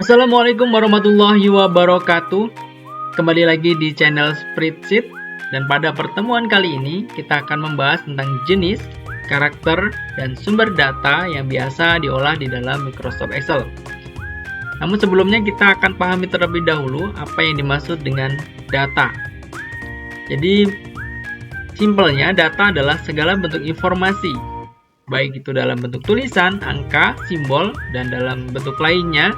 Assalamualaikum warahmatullahi wabarakatuh. Kembali lagi di channel Spreadsheet. Dan pada pertemuan kali ini kita akan membahas tentang jenis, karakter, dan sumber data yang biasa diolah di dalam Microsoft Excel. Namun sebelumnya kita akan pahami terlebih dahulu apa yang dimaksud dengan data. Jadi simpelnya data adalah segala bentuk informasi, baik itu dalam bentuk tulisan, angka, simbol, dan dalam bentuk lainnya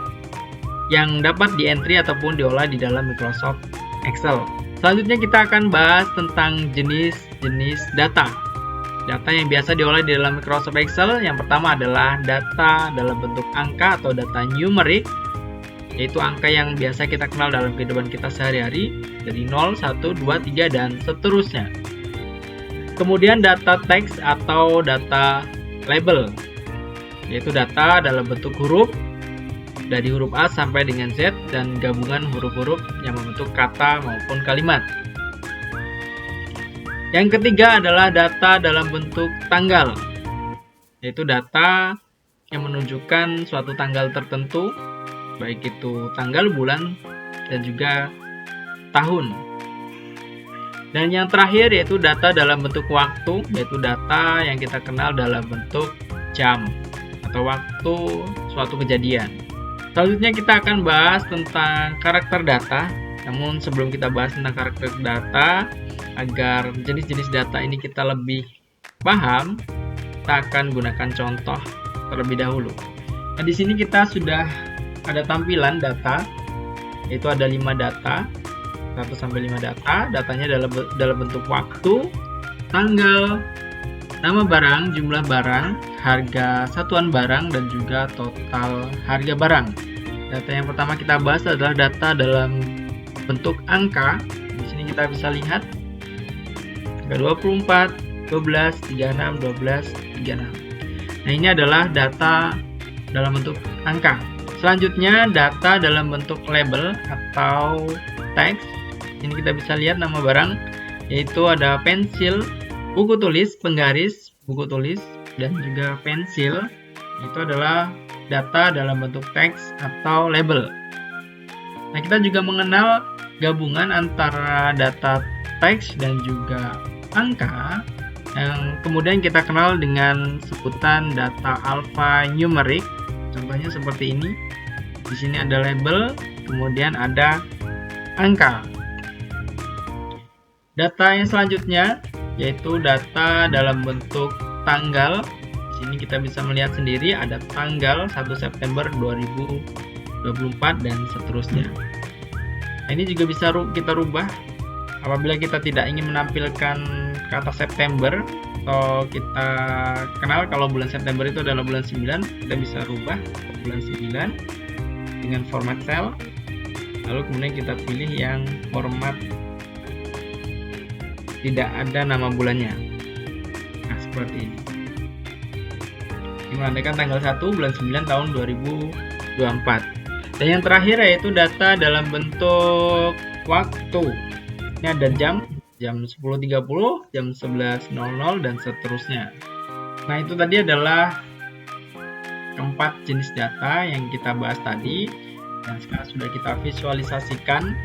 yang dapat di-entry ataupun diolah di dalam Microsoft Excel. Selanjutnya kita akan bahas tentang jenis-jenis data. Data yang biasa diolah di dalam Microsoft Excel, yang pertama adalah data dalam bentuk angka atau data numerik, yaitu angka yang biasa kita kenal dalam kehidupan kita sehari-hari, dari 0, 1, 2, 3, dan seterusnya. Kemudian data teks atau data label, yaitu data dalam bentuk huruf, dari huruf A sampai dengan Z dan gabungan huruf-huruf yang membentuk kata maupun kalimat. Yang ketiga adalah data dalam bentuk tanggal, yaitu data yang menunjukkan suatu tanggal tertentu, baik itu tanggal, bulan, dan juga tahun. Dan yang terakhir yaitu data dalam bentuk waktu, yaitu data yang kita kenal dalam bentuk jam atau waktu suatu kejadian. Selanjutnya kita akan bahas tentang karakter data. Namun sebelum kita bahas tentang karakter data, agar jenis-jenis data ini kita lebih paham, kita akan gunakan contoh terlebih dahulu. Nah, di sini kita sudah ada tampilan data, yaitu ada 5 data, 1 sampai 5 data. Datanya dalam bentuk waktu, tanggal, nama barang, jumlah barang, harga satuan barang, dan juga total harga barang. Data yang pertama kita bahas adalah data dalam bentuk angka. Di sini kita bisa lihat angka 24, 12, 36, 12, 36. Nah, ini adalah data dalam bentuk angka. Selanjutnya data dalam bentuk label atau teks. Ini kita bisa lihat nama barang, yaitu ada pensil, buku tulis, penggaris, buku tulis, dan juga pensil. Itu adalah data dalam bentuk teks atau label. Nah, kita juga mengenal gabungan antara data teks dan juga angka yang kemudian kita kenal dengan sebutan data alphanumeric. Contohnya seperti ini. Di sini ada label, kemudian ada angka. Data yang selanjutnya yaitu data dalam bentuk tanggal. Di sini kita bisa melihat sendiri ada tanggal 1 September 2024 dan seterusnya. Nah, ini juga bisa kita rubah apabila kita tidak ingin menampilkan kata September, atau kita kenal kalau bulan September itu adalah bulan 9, kita bisa rubah ke bulan 9 dengan format cell. Lalu kemudian kita pilih yang format tidak ada nama bulannya. Nah, seperti ini. Menandakan tanggal 1 bulan 9 tahun 2024. Dan yang terakhir yaitu data dalam bentuk waktu. Ini ada jam 10.30, jam 11.00, dan seterusnya. Nah, itu tadi adalah keempat jenis data yang kita bahas tadi, dan sekarang sudah kita visualisasikan.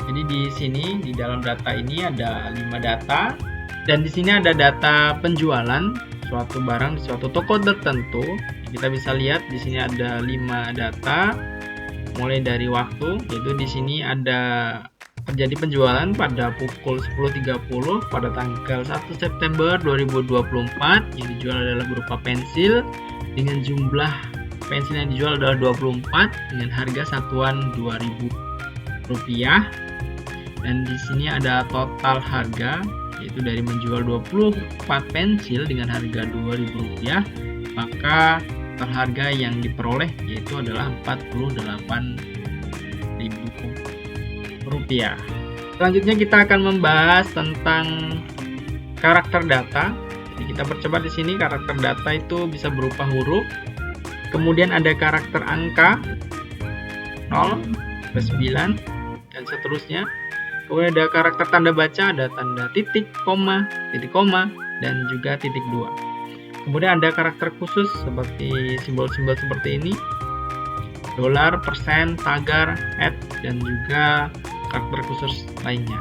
Jadi di sini di dalam data ini ada 5 data, dan di sini ada data penjualan suatu barang di suatu toko tertentu. Kita bisa lihat di sini ada 5 data, mulai dari waktu, yaitu di sini ada terjadi penjualan pada pukul 10.30 pada tanggal 1 September 2024 yang dijual adalah berupa pensil dengan jumlah pensil yang dijual adalah 24 dengan harga satuan Rp2.000. Dan di sini ada total harga, yaitu dari menjual 24 pensil dengan harga Rp2.000, maka total harga yang diperoleh yaitu adalah Rp40.000. Selanjutnya kita akan membahas tentang karakter data. Jadi kita percepat di sini. Karakter data itu bisa berupa huruf, kemudian ada karakter angka 0, 9, dan seterusnya. Kemudian ada karakter tanda baca, ada tanda titik, koma, dan juga titik 2. Kemudian ada karakter khusus seperti simbol-simbol seperti ini. dolar, persen, tagar, at, dan juga karakter khusus lainnya.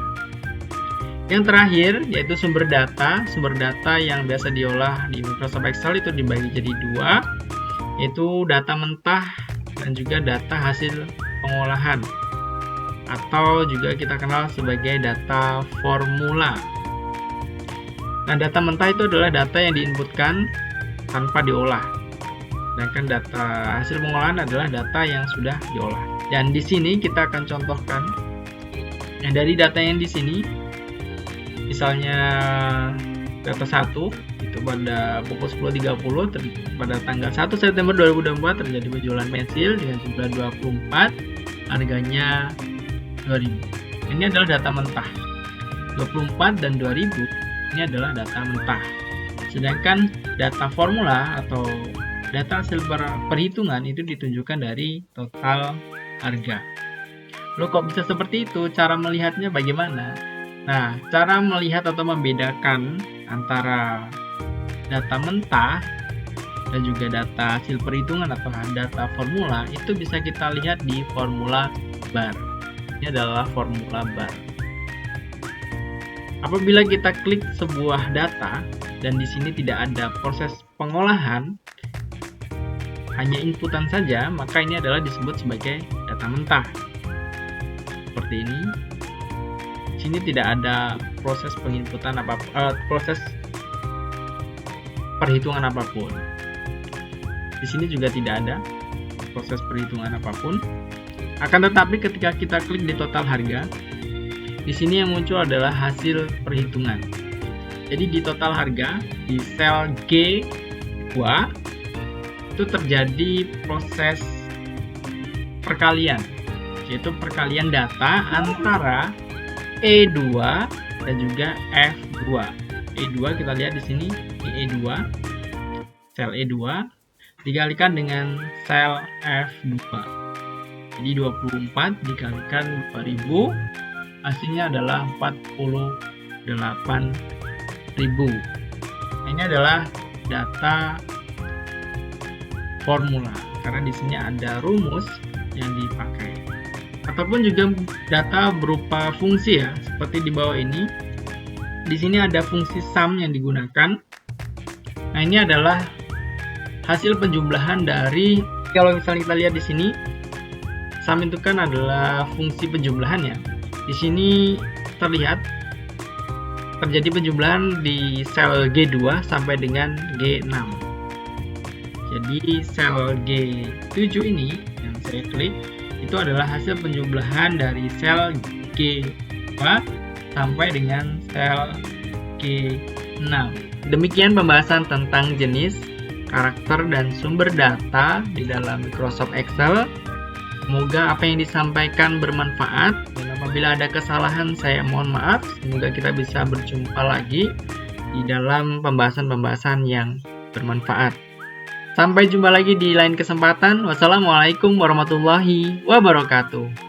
Yang terakhir yaitu sumber data. Sumber data yang biasa diolah di Microsoft Excel itu dibagi jadi dua, yaitu data mentah dan juga data hasil pengolahan, atau juga kita kenal sebagai data formula. Nah, data mentah itu adalah data yang diinputkan tanpa diolah, sedangkan data hasil pengolahan adalah data yang sudah diolah. Dan di sini kita akan contohkan. Nah, dari data yang di sini, misalnya data 1 itu pada pukul 10.30 pada tanggal 1 September 2024 terjadi penjualan pensil dengan jumlah 24, harganya 2.000. Ini adalah data mentah. 24 dan 2.000 ini adalah data mentah. Sedangkan data formula atau data hasil perhitungan itu ditunjukkan dari total harga. Loh, kok bisa seperti itu? Cara melihatnya bagaimana? Nah, cara melihat atau membedakan antara data mentah dan juga data hasil perhitungan atau data formula itu bisa kita lihat di formula bar. Ini adalah formula bar. Apabila kita klik sebuah data dan di sini tidak ada proses pengolahan, hanya inputan saja, maka ini adalah disebut sebagai data mentah. Seperti ini. Di sini tidak ada proses penginputan apapun, proses perhitungan apapun. Di sini juga tidak ada proses perhitungan apapun. Akan tetapi ketika kita klik di total harga, di sini yang muncul adalah hasil perhitungan. Jadi di total harga di sel G2 itu terjadi proses perkalian, yaitu perkalian data antara E2 dan juga F2. E2 kita lihat di sini, di E2, sel E2 dikalikan dengan sel F2. Jadi 24 dikalikan 2000, hasilnya adalah 48.000. Ini adalah data formula karena di sini ada rumus yang dipakai. Ataupun juga data berupa fungsi ya, seperti di bawah ini. Di sini ada fungsi sum yang digunakan. Nah, ini adalah hasil penjumlahan dari, kalau misalnya kita lihat di sini, sum itu kan adalah fungsi penjumlahan ya. Di sini terlihat terjadi penjumlahan di sel G2 sampai dengan G6. Jadi sel G7 ini yang saya klik itu adalah hasil penjumlahan dari sel G2 sampai dengan sel G6. Demikian pembahasan tentang jenis, karakter, dan sumber data di dalam Microsoft Excel. Semoga apa yang disampaikan bermanfaat, dan apabila ada kesalahan saya mohon maaf. Semoga kita bisa berjumpa lagi di dalam pembahasan-pembahasan yang bermanfaat. Sampai jumpa lagi di lain kesempatan. Wassalamualaikum warahmatullahi wabarakatuh.